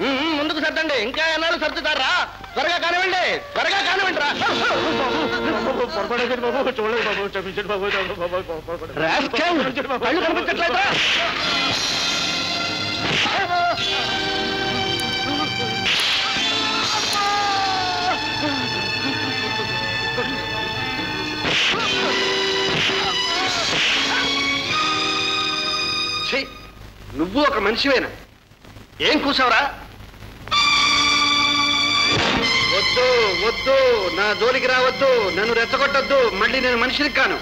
ముందుకు సర్దండి, ఇంకా ఎన్నాళ్ళు సర్దుతారా? త్వరగా కానివ్వండి, త్వరగా కానివ్వండి రా. కళ్ళు కనిపించట్లేదా? నువ్వు ఒక మనిషివేనా? ఏం కూసావురా? వద్దు వద్దు, నా జోలికి రావద్దు, నన్ను రెచ్చగొట్టద్దు. మళ్ళీ నేను మనిషిని కాను.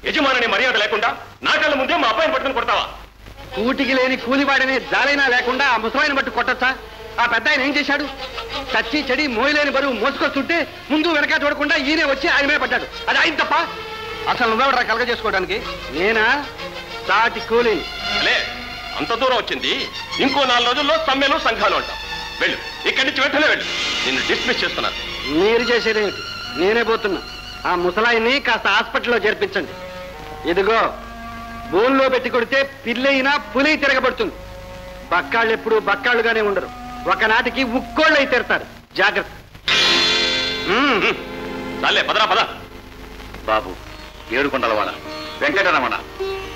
యజమాని మర్యాద లేకుండా నా కళ్ళ ముందే మా అబ్బాయిని పట్టుకుని కొడతావా? కూటికి లేని కూలివాడని జాలైనా లేకుండా ఆ ముసలాయిని బట్టి కొట్టొచ్చా? ఆ పెద్ద ఆయన ఏం చేశాడు? చచ్చి చెడి మోయలేని బరువు మోసుకొస్తుంటే ముందు వెనక చూడకుండా ఈయనే వచ్చి ఆయన మీద పడ్డాడు. అది ఆయన తప్ప? అసలు నువ్వెవడరా కలగ చేసుకోవడానికి? నేనా? సాటి కూలిని. లే, అంత దూరం వచ్చింది. ఇంకో 4 రోజుల్లో సమ్మెలు సంఘాలు అంటాం. వెళ్ళు, ఇక్కడి నుంచి వెంటనే వెళ్ళు. నిన్ను డిస్మిస్ చేస్తున్నాను. మీరు చేసేదేమిటి? నేనే పోతున్నా. ఆ ముసలాయిని కాస్త హాస్పిటల్లో చేర్పించండి. ఇదిగో, బోన్లో పెట్టి కొడితే పిల్లైనా పులి తిరగబడుతుంది. బక్కాళ్ళు ఎప్పుడు బక్కాళ్ళుగానే ఉండరు. ఒకనాటికి ఉక్కోళ్ళై తెరతారు. జాగ్రత్త. చాలే, పదరా పద. బాబు, ఏడుకొండలవాడ వెంకటరమణ,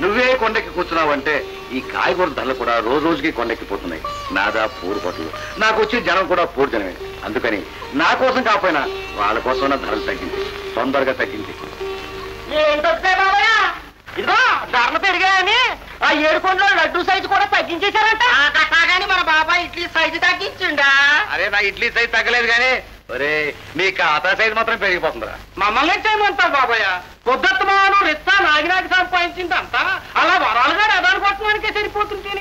నువ్వే కొండకి కూర్చున్నావంటే ఈ కాయగూర ధరలు కూడా రోజు రోజుకి కొండెక్కిపోతున్నాయి. నాదా పూరు పట్లు, నాకు వచ్చే జనం కూడా పూరు జనమే. అందుకని నా కోసం కాకపోయినా వాళ్ళ కోసం ధరలు తగ్గింది, తొందరగా తగ్గింది. ఇదిగో ధరలు పెరిగాయని ఆ 7 కొండలో లడ్డూ సైజు కూడా తగ్గించేశారంట. కానీ మన బాబాయ్ ఇడ్లీ సైజు తగ్గించిండా? అరే, నా ఇడ్లీ సైజు తగ్గలేదు కానీ ఒరే, నీ ఖాతా సైజు మాత్రం పెరిగిపోతుందిరా. మమ్మల్ని చేయమంటావు బాబాయ్? పొద్దుమాను రిస్తా నాగినాకి సంపాదించింది అంతా అలా వరాలుగా ఎదానుకోవటానికే సరిపోతుంటే.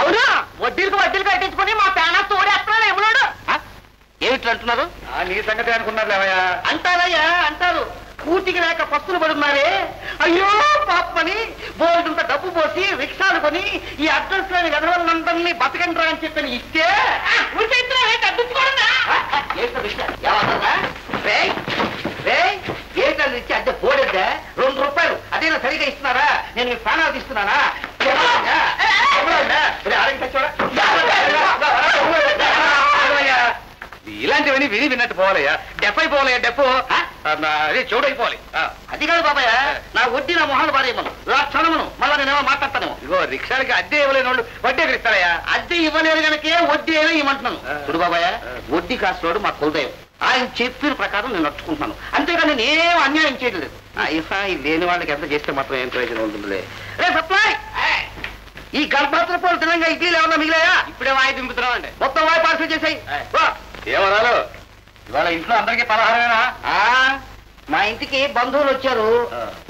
అవునా? వడ్డీలకు కట్టించుకుని మా పేన తోడేస్తున్నాడు ఏమన్నాడు? ఏమిటి అంటున్నారు? నీ సంగతి అనుకున్నారు లేవయ్యా. అంటారయ్యా, అంటారు. కూటికి లేక పస్తులు పడున్నారే, అయ్యో పాపని బోల్డంత డబ్బు పోసి రిక్షాలు కొని ఈ అడ్రస్ లేని గదవలందరినీ బతకండి అని చెప్పని ఇస్తే ఏటది ఇచ్చి అద్దె పోడద్దా? 2 రూపాయలు అదేనా సరిగా ఇస్తున్నారా? నేను మీ ప్రాణాలు తీస్తున్నానా? ఇలాంటివన్నీ విని విన్నట్టు పోవాలయ్యా. డెప్ అయిపోవాలయ్యా, డెప్పు అదే చౌడైపోవాలి. అది కాదు బాబాయ్, నా వడ్డీ నా మొహాలు పారేయమను, క్షణమును మళ్ళా నేనేమో మాట్లాడతాను. ఇగో, రిక్షాలకి అద్దె ఇవ్వలేని వాళ్ళు వడ్డీ ఇస్తారయ్యా. అద్దె ఇవ్వలేరు కనుకే వడ్డీ అయినా ఇవ్వమంటున్నాను. చూడు బాబాయ్, వడ్డీ కాస్తున్నాడు మా కులదైవం. ఆయన చెప్పిన ప్రకారం నేను నడుచుకుంటున్నాను. అంతేగాని నేనేం అన్యాయం చేయలేదు. అయినా ఈ లేని వాళ్ళకి ఎంత చేస్తే మాత్రం ఏం ప్రయోజనం ఉంటుందిలే. రే సప్లాయ్, ఈ గర్భాతుల పూలు తినంగా ఇడ్లీలు ఏమన్నా మిగిలాయా? ఇప్పుడే వాయి దింపుతున్నాం అండి. మొత్తం వాయి పార్సల్ చేసాయి. ఏమరాలు, ఇవాళ ఇంట్లో అందరికీ పలహారమేనా? మా ఇంటికి బంధువులు వచ్చారు.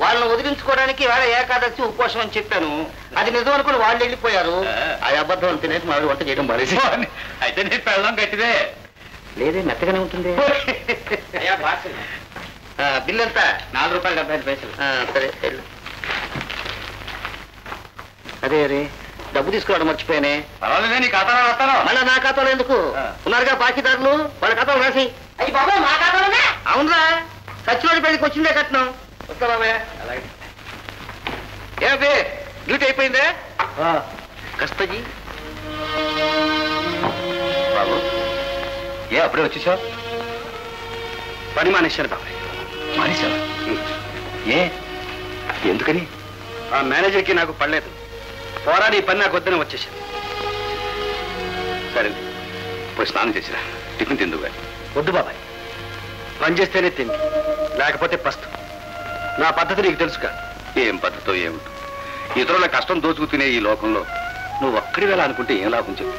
వాళ్ళని వదిలించుకోవడానికి ఇవాళ ఏకాదశి ఉపవాసం అని చెప్పాను. అది నిజం అనుకుని వాళ్ళు వెళ్ళిపోయారు. ఆ అబద్ధం తినేసి మరి వంట చేయడం మానేసి. అయితే నేను పెళ్ళం గట్టిదే. లేదే, మెత్తగానే ఉంటుంది. బిల్ ఎంత? 4 రూపాయలు 75 పైసలు. సరే. అదే అరే, డబ్బు తీసుకురావడం మర్చిపోయానే. పర్వాలేదే, నీ ఖాతాలో రాస్తాను. మళ్ళా నా ఖాతాలో ఎందుకు? ఉన్నారుగా బాకీదారులు, వాళ్ళ ఖాతాలో రాసి. అయ్యి బాబాయ్, మా ఖాతాలోనే? అవునరా, సచ్చివాడి పెళ్లికి వచ్చిందే కట్నం. వస్తా బాబాయ్. అలాగే. ఏ డ్యూటీ అయిపోయిందే? కస్తజీ బాబు, ఏ అప్పుడే వచ్చేసావు? పని మానేశారు బాబాయ్. మానేశావా? ఏ, ఎందుకని? ఆ మేనేజర్కి నాకు పడలేదు. పోరాడి ఈ పని నాకు వద్దనే వచ్చేసాను. సరే, పోయి స్నానం చేసిరా, టిఫిన్ తిందువు కానీ. వద్దు బాబాయ్, పని చేస్తేనే తిండి, లేకపోతే పస్తు. నా పద్ధతి నీకు తెలుసుగా. ఏం పద్ధతో ఏమిటో, ఇతరుల కష్టం దోచుకు తినే ఈ లోకంలో నువ్వు ఒక్కడి వేళ అనుకుంటే ఏం లాభం చెప్పు.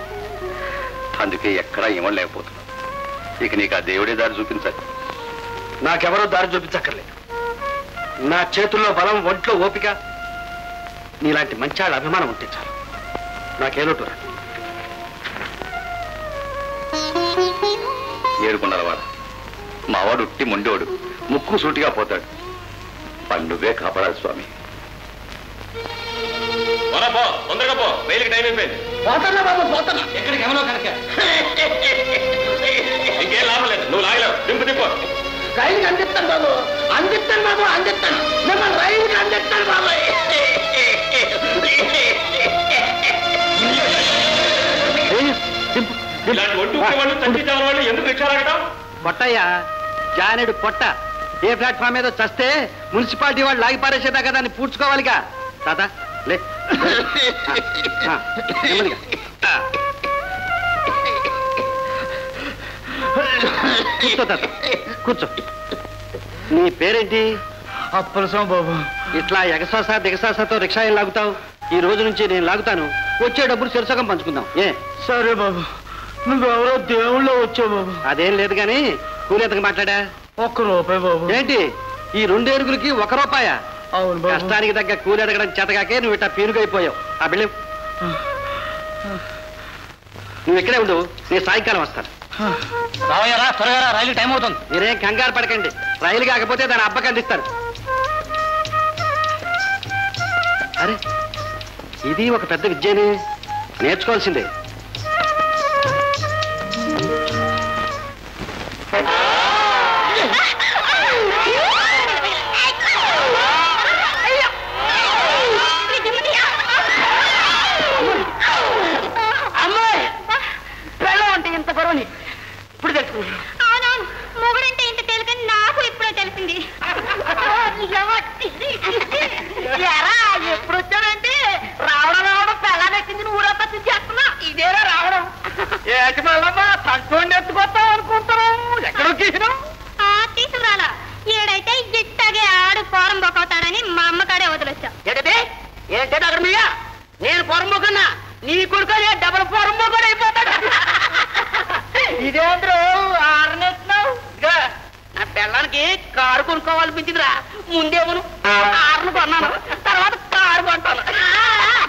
అందుకే ఎక్కడా ఇవ్వలేకపోతున్నావు. ఇక నీకు ఆ దేవుడే దారి చూపించాలి. నాకెవరో దారి చూపించక్కర్లేదు. నా చేతుల్లో బలం, ఒంట్లో ఓపిక, నీలాంటి మంచి వాళ్ళ అభిమానం ఉంటే చాలు. నాకేలోటు రా. ఏడుకున్నారవాడు మావాడు ఉట్టి మొండోడు, ముక్కు సూటిగా పోతాడు. నువ్వే కాపాడాలి స్వామి. పో, తొందరగా పో, రైలుకి టైం అయిపోయింది. పోతున్నా బాబు, పోతున్నా. ఎక్కడికి ఎవరో కనుక ఇంకేం లాభం లేదు, నువ్వు లాగలేవు. తిప్పు. రైలుకి అందిస్తాను బాబు, అందిస్తాను బాబు, అందిస్తాను. మిమ్మల్ని రైలుకి అందిస్తాను బాబు. ఇలాంటి ఒడ్డు వాళ్ళు తగ్గించాలి వాళ్ళు ఎందుకు రిక్షా లాగటం? పొట్టయ్యా, జానెడు పొట్ట ఏ ప్లాట్ఫామ్ మీద చస్తే మున్సిపాలిటీ వాళ్ళు లాగి పారేసేదాకా దాన్ని పూడ్చుకోవాలిగా. తాత లే, నెమ్మదిగా. కూర్చో తాత, కూర్చో. నీ పేరేంటి? అప్పలసం బాబు. ఇట్లా ఎగసాసా దిగసాసాతో రిక్షా ఏం లాగుతావు? ఈ రోజు నుంచి నేను లాగుతాను, వచ్చే డబ్బులు చెరుసగం పంచుకుందాం. సరే బాబు. నువ్వెవరో దేవుళ్ళో వచ్చావు బాబు. అదేం లేదు గాని కూలి ఎంతకు మాట్లాడా? ₹1 బాబు. ఏంటి ఈ 2 ఏరుగులకి ₹1? అవును బాబు. కష్టానికి తగ్గ కూలి ఎదగడం చేతగాకే నువ్వు ఇట్టా పీనుగైపోయావు. ఆ బిల్లు నువ్వు ఇక్కడే ఉండు, నేను సాయంకాలం వస్తాను. రావయ్యారా, త్వరగా రైలు టైం అవుతుంది. మీరేం కంగారు పడకండి, రైలు కాకపోతే దాని అబ్బకి అందిస్తాను. అరే, ఇది ఒక పెద్ద విద్యని నేర్చుకోవాల్సిందే. అమ్మాయి పెళ్ళం అంటే ఇంత గొడవని ఇప్పుడు తెలుసుకున్నాను. అవునవును, మొగుడంటే ఇంత తెలుకని నాకు ఇప్పుడే తెలిసింది. ఎప్పుడు వచ్చానంటే రావడం పెళ్ళం ఎక్కింది, నువ్వు ఊరంతా చేస్తున్నా. ఇదేనా రావడం? ఏటి మళ్ళమ్మా సంతోషం ఎత్తుకొస్తావు అనుకుంటున్నాం, ఎక్కడో గీసినాం. తీసుకురాలా, ఏడైతే ఇట్టగే ఆడు పోరం బొక్కవుతాడని మా అమ్మకాడే వదిలొచ్చా. ఏంటంటే ఏంటంటే అక్కడ మీయా నేను పొరంబోకన్నా, నీ కొడుకు డబల్ పొరంబోకడు అయిపోతాడు. ఇదేంద్రు ఆరనెత్తున్నావు? నా పిల్లలకి కారు కొనుక్కోవాలనిపించిందిరా. ముందేమను కారును కొన్నాను, తర్వాత కారు కొంటాను.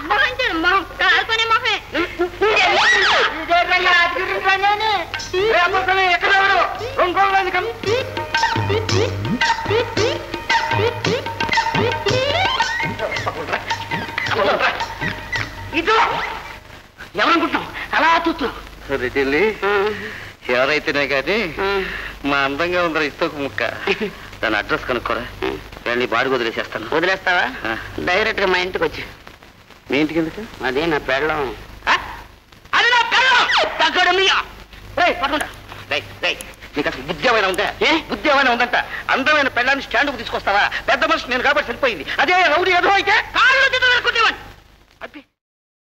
మొహం చూడు, మొహం కాలుకొనే మొహమే. ఎక్కడ ఇంకో ఇదో ఎవరనుకుంటున్నావు అలా చూస్తున్నావు? రెడ్డి, ఎవరైతేనే కానీ మా అందంగా ఉందరా ఇస్తోకు ముక్క. దాని అడ్రస్ కనుక్కోరా, నీ బాడికి వదిలేసేస్తాను. వదిలేస్తావా? డైరెక్ట్ గా మా ఇంటికి వచ్చి. మీ ఇంటికి ఎందుకు? అదే నా పెళ్ళం. అది నా పెళ్ళం. తగ్గడు మీయా. పట్టుకుంటా. నీకు అసలు బుద్ధి ఏమైనా ఉందా? బుద్ధి ఏమైనా ఉందంట? అందమైన పెళ్ళాన్ని స్టాండ్కు తీసుకొస్తావా? పెద్ద మనిషి నేను కాబట్టి సరిపోయింది. అదే రౌడీ ఏదో అయితే కాళ్ళు